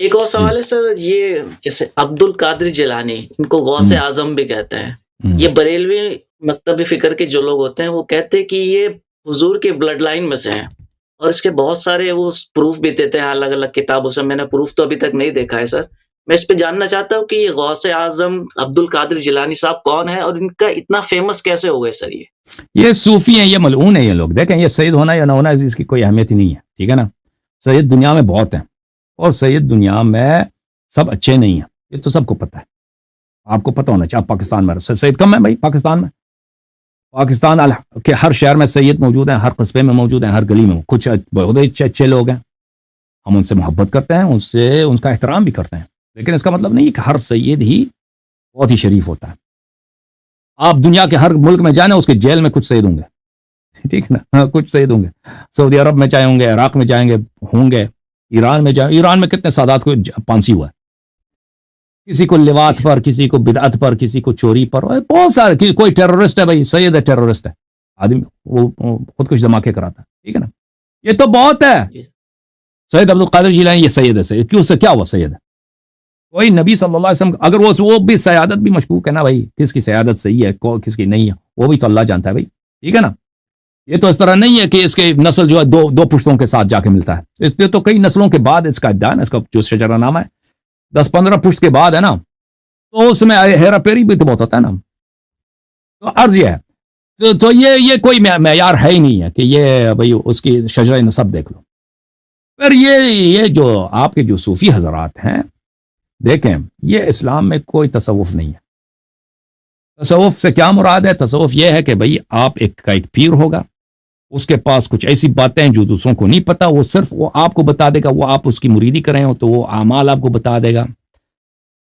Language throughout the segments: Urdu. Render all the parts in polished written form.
ایک اور جی سوال ہے سر، یہ جیسے عبد القادر جیلانی، ان کو غوث ہوں اعظم بھی کہتے ہیں، ہوں یہ بریلوی مکتبی فکر کے جو لوگ ہوتے ہیں وہ کہتے ہیں کہ یہ حضور کے بلڈ لائن میں سے ہیں، اور اس کے بہت سارے وہ پروف بھی دیتے ہیں الگ الگ کتابوں سے. میں نے پروف تو ابھی تک نہیں دیکھا ہے سر. میں اس پہ جاننا چاہتا ہوں کہ یہ غوث اعظم عبد القادر جیلانی صاحب کون ہے، اور ان کا اتنا فیمس کیسے ہو گئے سر یہ؟ یہ صوفی ہیں، یہ ملعون ہیں یہ لوگ. دیکھیں یہ سید ہونا یا نہ ہونا اس کی کوئی اہمیت ہی نہیں ہے، ٹھیک ہے نا. سید دنیا میں بہت ہیں، اور سید دنیا میں سب اچھے نہیں ہیں، یہ تو سب کو پتہ ہے. آپ کو پتہ ہونا چاہیے. آپ پاکستان میں سید کم ہے بھائی. پاکستان کے ہر شہر میں سید موجود ہیں، ہر قصبے میں موجود ہیں، ہر گلی میں. کچھ بہت اچھے لوگ ہیں، ہم ان سے محبت کرتے ہیں، ان کا احترام بھی کرتے ہیں، لیکن اس کا مطلب نہیں ہے کہ ہر سید ہی بہت ہی شریف ہوتا ہے. آپ دنیا کے ہر ملک میں جائیں، اس کے جیل میں کچھ سید ہوں گے، ٹھیک ہے نا. کچھ سید ہوں گے. سعودی عرب میں چاہے ہوں گے، عراق میں جائیں گے ہوں گے، ایران میں جائیں. ایران میں کتنے سادات کو پھانسی ہوا ہے، کسی کو جی لواط سر. پر، کسی کو بدعت پر، کسی کو چوری پر. بہت سارے. کوئی ٹیررسٹ ہے بھائی، سید ہے ٹیررسٹ ہے آدمی، وہ خودکش دھماکے کراتا ہے، ٹھیک ہے نا. یہ تو بہت ہے. جی سر. سید عبد القادر جیلانی یہ سید ہے. سید کیوں سے کیا ہوا سید ہے؟ کوئی نبی صلی اللہ علیہ وسلم اگر وہ بھی سیادت بھی مشکوک ہے نا بھائی. کس کی سیادت صحیح ہے کس کی نہیں ہے وہ بھی تو اللہ جانتا ہے بھائی، ٹھیک ہے نا. یہ تو اس طرح نہیں ہے کہ اس کے نسل جو ہے دو پشتوں کے ساتھ جا کے ملتا ہے. اس لیے تو کئی نسلوں کے بعد اس کا ادعا ہے، اس کا جو شجرہ نامہ ہے 10-15 پشت کے بعد ہے نا، تو اس میں ہیرا پھیری بھی تو بہت ہوتا ہے نا. تو عرض یہ ہے، تو یہ کوئی معیار ہے ہی نہیں ہے کہ یہ بھائی اس کی شجرہ نسب دیکھ لو. پھر یہ جو آپ کے جو صوفی حضرات ہیں، دیکھیں یہ اسلام میں کوئی تصوف نہیں ہے. تصوف سے کیا مراد ہے؟ تصوف یہ ہے کہ بھئی آپ ایک پیر ہوگا، اس کے پاس کچھ ایسی باتیں جو دوسروں کو نہیں پتا، وہ صرف وہ آپ کو بتا دے گا. وہ آپ اس کی مریدی کریں ہو تو وہ اعمال آپ کو بتا دے گا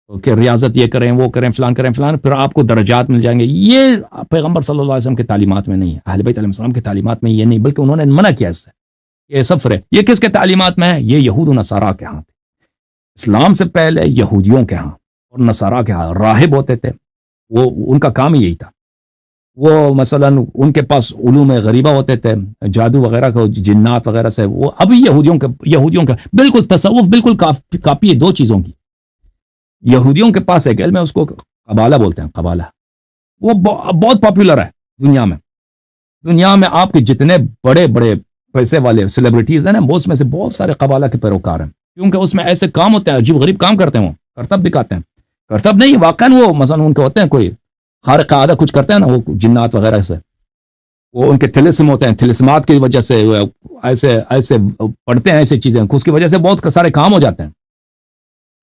کہ ریاضت یہ کریں، وہ کریں، فلان کریں، فلان. پھر آپ کو درجات مل جائیں گے. یہ پیغمبر صلی اللہ علیہ وسلم کے تعلیمات میں نہیں ہے، اہل بیت علیہ السلام کے تعلیمات میں یہ نہیں، بلکہ انہوں نے منع کیا اس سے. یہ سفر ہے. یہ کس کے تعلیمات میں ہے؟ یہ یہود و نصارہ کے ہاں. اسلام سے پہلے یہودیوں کے ہاں اور نصارہ کے ہاں راہب ہوتے تھے. وہ ان کا کام ہی یہی تھا. وہ مثلا ان کے پاس علوم غریبہ ہوتے تھے، جادو وغیرہ کا، جنات وغیرہ سے. وہ ابھی یہودیوں کا بالکل تصوف بالکل کاپی ہے دو چیزوں کی. یہودیوں کے پاس ایک علم ہے، اس کو قبالہ بولتے ہیں. قبالہ وہ بہت پاپولر ہے دنیا میں. دنیا میں آپ کے جتنے بڑے بڑے پیسے والے سیلیبریٹیز ہیں نا، اس میں سے بہت سارے قبالہ کے پیروکار ہیں، کیونکہ اس میں ایسے کام ہوتے ہیں، عجیب غریب کام کرتے ہیں. وہ کرتب دکھاتے ہیں. کرتب نہیں واقعاً، وہ مثلا ان کے ہوتے ہیں کوئی خارق عادہ کچھ کرتے ہیں نا، وہ جنات وغیرہ سے. وہ ان کے تلسم ہوتے ہیں، تلسمات کی وجہ سے ایسے پڑھتے ہیں ایسی چیزیں، اس کی وجہ سے بہت سارے کام ہو جاتے ہیں.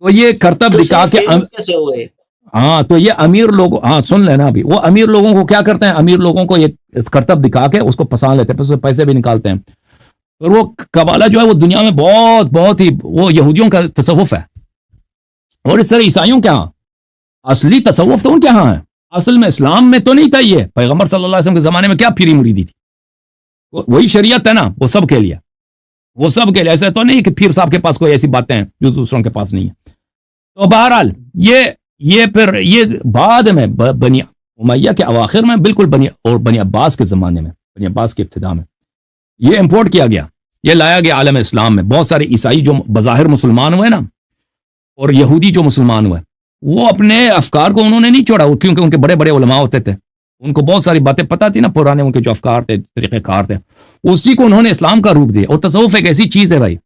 تو یہ کرتب تو دکھا سر کے فیمس کیسے ہوئے؟ ہاں، تو یہ امیر لوگ، ہاں سن لینا ابھی. وہ امیر لوگوں کو کیا کرتے ہیں؟ امیر لوگوں کو یہ کرتب دکھا کے اس کو پسان لیتے ہیں، پھر پیسے بھی نکالتے ہیں. اور وہ قبالہ جو ہے وہ دنیا میں بہت ہی وہ یہودیوں کا تصوف ہے. اور اس طرح عیسائیوں کے ہاں اصلی تصوف تو ان کے ہاں ہے. اصل میں اسلام میں تو نہیں تھا. یہ پیغمبر صلی اللہ علیہ وسلم کے زمانے میں کیا پھیری مریدی تھی؟ وہی شریعت ہے نا، وہ سب کے لیے. وہ سب کے لیے. ایسا تو نہیں کہ پیر صاحب کے پاس کوئی ایسی باتیں ہیں جو دوسروں کے پاس نہیں ہے. تو بہرحال پھر یہ بعد میں بنی امیہ کے اواخر میں بالکل بنی عباس کے زمانے میں، بنی عباس کے ابتدا میں یہ امپورٹ کیا گیا، یہ لایا گیا عالم اسلام میں. بہت سارے عیسائی جو بظاہر مسلمان ہوئے نا، اور یہودی جو مسلمان ہوئے، وہ اپنے افکار کو انہوں نے نہیں چھوڑا، کیونکہ ان کے بڑے بڑے علماء ہوتے تھے، ان کو بہت ساری باتیں پتہ تھی نا، پرانے ان کے جو افکار تھے، طریقہ کار تھے، اسی کو انہوں نے اسلام کا روپ دیا. اور تصوف ایک ایسی چیز ہے بھائی،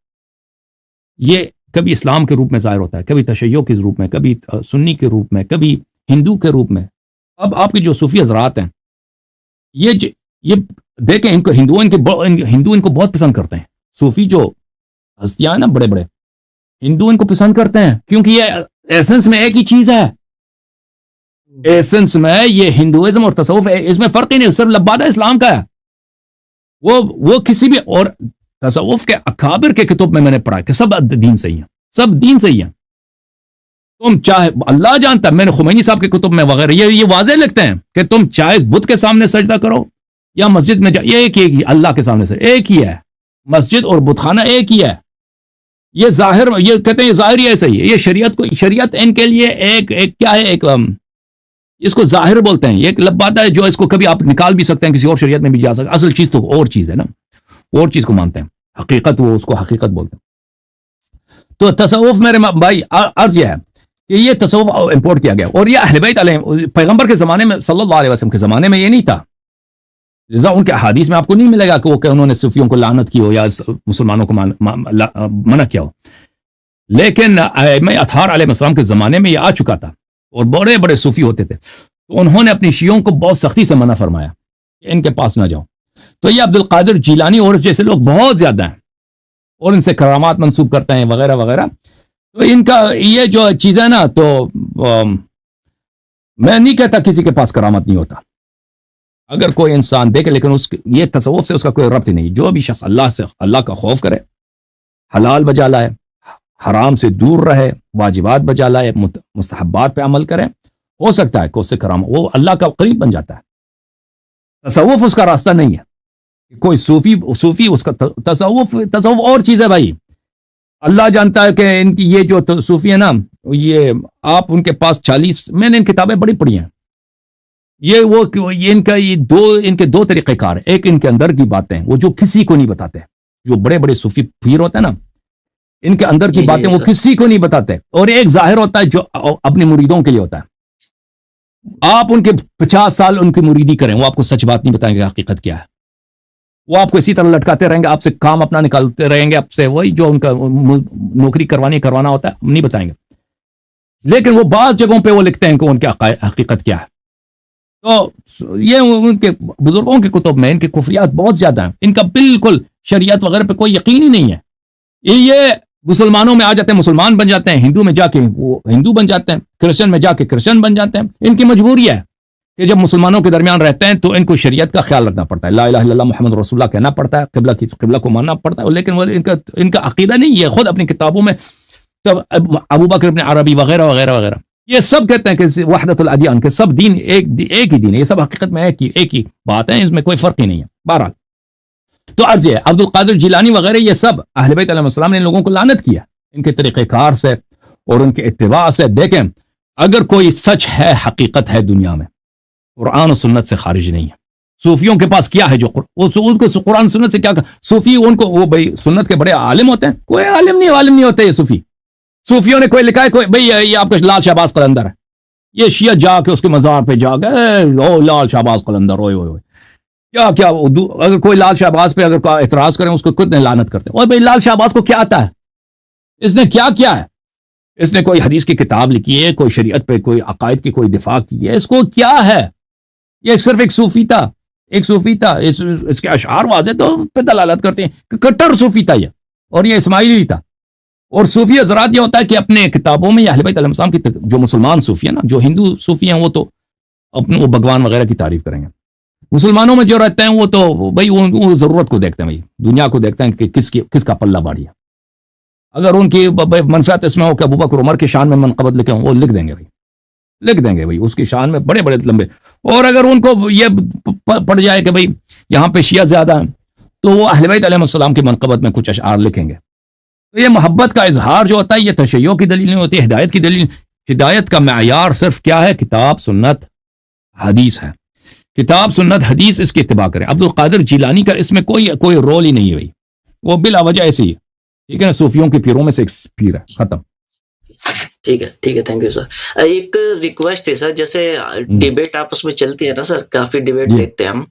یہ کبھی اسلام کے روپ میں ظاہر ہوتا ہے، کبھی تشیع کے روپ میں، کبھی سنی کے روپ میں، کبھی ہندو کے روپ میں. اب آپ کے جو صوفی حضرات ہیں، یہ دیکھیں، ہندو ان کو بہت پسند کرتے ہیں. صوفی جو ہستیاں ہیں نا، بڑے بڑے ہندو ان کو پسند کرتے ہیں، کیونکہ یہ ایسنس میں ایک ہی چیز ہے. ایسنس میں یہ ہندوازم اور تصوف ہے، اس میں فرق ہی نہیں، صرف لبادہ اسلام کا ہے. وہ کسی بھی اور تصوف کے اکابر کے کتب میں نے پڑھا کہ سب دین صحیح ہیں، سب دین صحیح ہیں. تم چاہے اللہ جانتا ہے، میں نے خمینی صاحب کے کتب میں وغیرہ یہ واضح لکھتے ہیں کہ تم چاہے بدھ کے سامنے سجدہ کرو یا مسجد میں یہ ایک ہی، اللہ کے سامنے سے ایک ہی ہے. مسجد اور بت خانہ ایک ہی ہے. یہ ظاہر، یہ کہتے ہیں یہ ظاہر ہی ایسا ہی ہے. یہ شریعت ان کے لیے ایک کیا ہے، ایک اس کو ظاہر بولتے ہیں. یہ ایک لبادہ ہے جو اس کو کبھی آپ نکال بھی سکتے ہیں، کسی اور شریعت میں بھی جا سکتے. اصل چیز تو اور چیز ہے نا، اور چیز کو مانتے ہیں. حقیقت وہ اس کو حقیقت بولتے ہیں. تو تصوف میرے بھائی عرض یہ ہے کہ یہ تصوف امپورٹ کیا گیا، اور یہ اہل بیت علیہ پیغمبر کے زمانے میں صلی اللہ علیہ وسلم کے زمانے میں یہ نہیں تھا، لذا ان کے احادیث میں آپ کو نہیں ملے گا کہ انہوں نے صوفیوں کو لعنت کی ہو یا مسلمانوں کو منع کیا ہو، لیکن ائمہ اطہار علیہ السلام کے زمانے میں یہ آ چکا تھا، اور بڑے بڑے صوفی ہوتے تھے، تو انہوں نے اپنی شیعوں کو بہت سختی سے منع فرمایا کہ ان کے پاس نہ جاؤ۔ تو یہ عبد القادر جیلانی اور جیسے لوگ بہت زیادہ ہیں، اور ان سے کرامات منسوب کرتے ہیں وغیرہ وغیرہ، تو ان کا یہ جو چیز ہے نا، تو میں نہیں کہتا کسی کے پاس کرامت نہیں ہوتا، اگر کوئی انسان دیکھے، لیکن یہ تصوف سے اس کا کوئی ربط ہی نہیں۔ جو بھی شخص اللہ کا خوف کرے، حلال بجا لائے، حرام سے دور رہے، واجبات بجا لائے، مستحبات پہ عمل کرے، ہو سکتا ہے کہ اس سے کرامت، وہ اللہ کا قریب بن جاتا ہے۔ تصوف اس کا راستہ نہیں ہے، کوئی صوفی اس کا تصوف اور چیز ہے بھائی، اللہ جانتا ہے کہ ان کی یہ جو صوفی ہے نا، یہ آپ ان کے پاس 40، میں نے ان کتابیں بڑی پڑھی ہیں، ان کے دو طریقہ کار ہیں، ایک ان کے اندر کی باتیں وہ جو کسی کو نہیں بتاتے، جو بڑے بڑے صوفی پیر ہوتے ہیں نا، ان کے اندر کی باتیں وہ کسی کو نہیں بتاتے، اور ایک ظاہر ہوتا ہے جو اپنے مریدوں کے لیے ہوتا ہے۔ آپ ان کے 50 سال ان کی مریدی کریں، وہ آپ کو سچ بات نہیں بتائیں گے حقیقت کیا ہے، وہ آپ کو اسی طرح لٹکاتے رہیں گے، آپ سے کام اپنا نکالتے رہیں گے، آپ سے وہی جو ان کا نوکری کروانا ہوتا ہے نہیں بتائیں گے، لیکن وہ بعض جگہوں پہ وہ لکھتے ہیں کہ ان کی حقیقت کیا ہے۔ تو یہ ان کے بزرگوں کی کتب میں ان کے کفریات بہت زیادہ ہیں، ان کا بالکل شریعت وغیرہ پہ کوئی یقین ہی نہیں ہے، یہ مسلمانوں میں آ جاتے ہیں، مسلمان بن جاتے ہیں، ہندو میں جا کے وہ ہندو بن جاتے ہیں، کرسچن میں جا کے کرسچن بن جاتے ہیں۔ ان کی مجبوری ہے کہ جب مسلمانوں کے درمیان رہتے ہیں تو ان کو شریعت کا خیال رکھنا پڑتا ہے، لا الہ الا اللہ محمد رسول اللہ کہنا پڑتا ہے، قبلہ کو ماننا پڑتا ہے، لیکن وہ ان کا عقیدہ نہیں، یہ خود اپنی کتابوں میں ابو بکر ابن عربی وغیرہ وغیرہ وغیرہ یہ سب کہتے ہیں کہ وحدت الادیان، کہ سب دین ایک ہی دین ہے، یہ سب حقیقت میں ایک ہی بات ہے، اس میں کوئی فرق ہی نہیں ہے۔ بہرحال تو عرض ہے عبد القادر جیلانی وغیرہ یہ سب اہل بیت علیہ السلام نے ان لوگوں کو لعنت کیا، ان کے طریقہ کار سے اور ان کے اتباع سے۔ دیکھیں اگر کوئی سچ ہے، حقیقت ہے دنیا میں، قرآن و سنت سے خارج نہیں ہے۔ صوفیوں کے پاس کیا ہے جو ان کو قرآن سنت سے کیا صوفی ان کو وہ بھائی سنت کے بڑے عالم ہوتے ہیں، کوئی عالم نہیں ہوتے یہ صوفیوں نے کوئی لکھا ہے کوئی بھائی یہ آپ کا لال شہباز قلندر ہے، یہ شیعہ جا کے اس کے مزار پہ جا گئے او لال شہباز قلندر اوئے کیا اگر کوئی لال شہباز پہ اگر اعتراض کریں اس کو کتنے لعنت کرتے ہیں، اور بھائی لال شہباز کو کیا آتا ہے، اس نے کیا ہے، اس نے کوئی حدیث کی کتاب لکھی ہے، کوئی شریعت پہ کوئی عقائد کی کوئی دفاع کی ہے، اس کو کیا ہے، یہ صرف ایک صوفی تھا، اس کے اشعار واضح تو پہ دلالت کرتے ہیں کہ کٹر صوفی تھا یہ، اور یہ اسماعیلی تھا۔ اور صوفی حضرات یہ ہوتا ہے کہ اپنے کتابوں میں اہل بیت علیہ السلام کی جو مسلمان صوفی ہیں نا، جو ہندو صوفی ہیں وہ تو اپنے وہ بھگوان وغیرہ کی تعریف کریں گے، مسلمانوں میں جو رہتے ہیں وہ تو بھائی وہ ضرورت کو دیکھتے ہیں، بھائی دنیا کو دیکھتے ہیں کہ کس کا پلہ بھاری ہے۔ اگر ان کی منفعت اس میں ہو کہ ابو بکر عمر کی شان میں منقبت لکھیں وہ لکھ دیں گے بھائی اس کی شان میں بڑے بڑے لمبے، اور اگر ان کو یہ پڑ جائے کہ بھائی یہاں پہ شیعہ زیادہ ہیں تو وہ اہل بیت علیہ السلام کی منقبت میں کچھ اشعار لکھیں گے۔ تو یہ محبت کا اظہار جو ہوتا ہے یہ تشیع کی دلیل نہیں ہوتی، ہدایت کی دلیل۔ ہدایت کا معیار صرف کیا ہے؟ کتاب سنت حدیث ہے، کتاب سنت حدیث اس کی اتباع کریں۔ عبد القادر جیلانی کا اس میں کوئی رول ہی نہیں ہے بھائی، وہ بلا وجہ ایسے ہی ہے، ٹھیک ہے نا، صوفیوں کے پیروں میں سے ایک پیر ہے، ختم۔ ٹھیک ہے، تھینک یو سر۔ ایک ریکویسٹ تھی سر، جیسے ڈیبیٹ آپس میں چلتی ہے نا سر، کافی ڈیبیٹ دیکھتے ہیں ہم،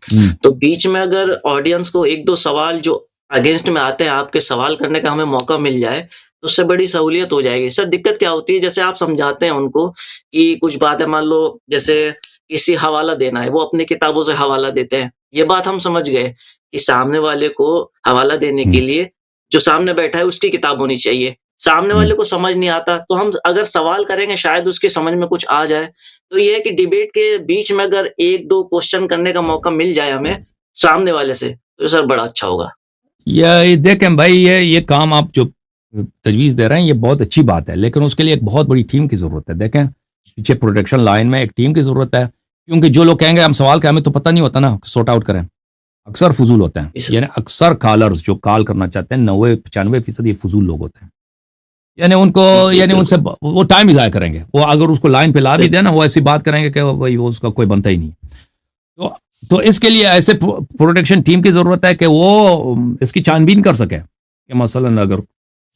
تو بیچ میں اگر آڈینس کو ایک دو سوال جو اگینسٹ میں آتے ہیں آپ کے سوال کرنے کا ہمیں موقع مل جائے تو اس سے بڑی سہولیت ہو جائے گی۔ سر دقت کیا ہوتی ہے، جیسے آپ سمجھاتے ہیں ان کو کہ کچھ باتیں مان لو جیسے کسی حوالہ دینا ہے، وہ اپنی کتابوں سے حوالہ دیتے ہیں، یہ بات ہم سمجھ گئے کہ سامنے والے کو حوالہ دینے کے لیے جو سامنے بیٹھا ہے اس کی کتاب ہونی چاہیے، سامنے والے کو سمجھ نہیں آتا تو ہم اگر سوال کریں گے شاید اس کی سمجھ میں کچھ آ جائے۔ تو یہ ہے کہ ڈیبیٹ کے بیچ میں اگر ایک دو کوشچن کرنے کا موقع مل جائے ہمیں سامنے والے سے تو سر بڑا اچھا ہوگا۔ یہ دیکھیں بھائی یہ کام آپ جو تجویز دے رہے ہیں یہ بہت اچھی بات ہے، لیکن اس کے لیے ایک بہت بڑی ٹیم کی ضرورت ہے۔ دیکھیں پیچھے پروڈکشن لائن میں ایک ٹیم کی ضرورت ہے، کیونکہ جو لوگ کہیں گے ہم سوال کریں ہمیں تو پتہ نہیں ہوتا نا، سورٹ آؤٹ کریں، اکثر فضول ہوتے ہیں، یعنی اکثر کالرز جو کال کرنا چاہتے ہیں 90-95% یہ فضول لوگ ہوتے ہیں، یعنی ان سے وہ ٹائم ہی ضائع کریں گے، وہ اگر اس کو لائن پہ لا بھی دیں نا وہ ایسی بات کریں گے کہ بھائی وہ اس کا کوئی بنتا ہی نہیں۔ تو اس کے لیے ایسے پروڈکشن ٹیم کی ضرورت ہے کہ وہ اس کی چھان بین کر سکے کہ مثلا اگر